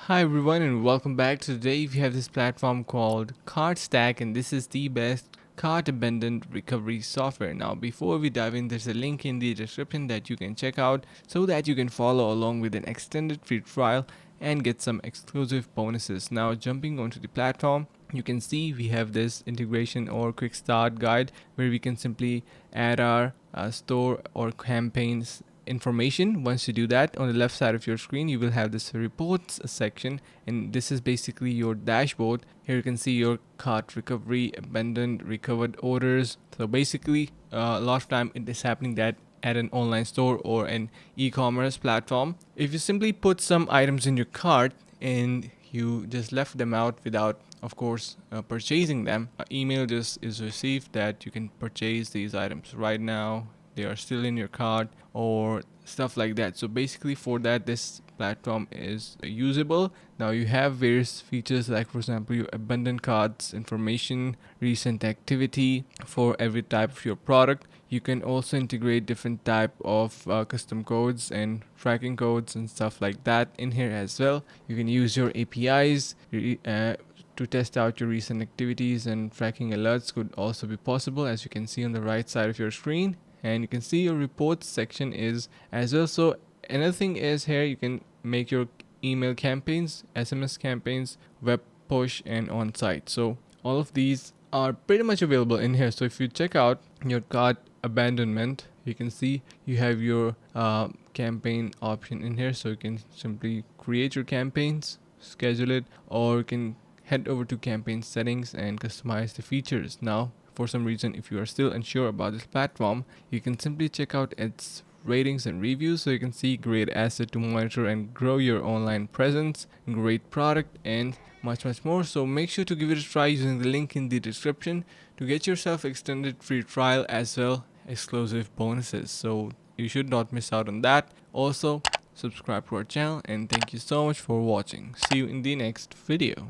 Hi everyone and welcome back. Today we have this platform called CartStack and this is the best cart abandoned recovery software. Now before we dive in, there's a link in the description that you can check out so that you can follow along with an extended free trial and get some exclusive bonuses. Now jumping onto the platform, you can see we have this integration or quick start guide where we can simply add our store or campaigns information. Once you do that, on the left side of your screen you will have this reports section, and this is basically your dashboard. Here you can see your cart recovery, abandoned, recovered orders. So basically a lot of time it is happening that at an online store or an e-commerce platform, if you simply put some items in your cart and you just left them out without of course purchasing them, email just is received that you can purchase these items right now, they are still in your cart or stuff like that. So basically for that, this platform is usable. Now you have various features like, for example, your abandoned carts information, recent activity for every type of your product. You can also integrate different type of custom codes and tracking codes and stuff like that in here as well. You can use your APIs to test out your recent activities, and tracking alerts could also be possible, as you can see on the right side of your screen. And you can see your reports section is as well. So another thing is here you can make your email campaigns, SMS campaigns, web push, and on-site. So all of these are pretty much available in here. So if you check out your cart abandonment, you can see you have your campaign option in here. So you can simply create your campaigns, schedule it, or you can head over to campaign settings and customize the features. Now for some reason, if you are still unsure about this platform, you can simply check out its ratings and reviews. So you can see great asset to monitor and grow your online presence, great product, and much more. So make sure to give it a try using the link in the description to get yourself extended free trial as well exclusive bonuses. So you should not miss out on that. Also subscribe to our channel, and thank you so much for watching. See you in the next video.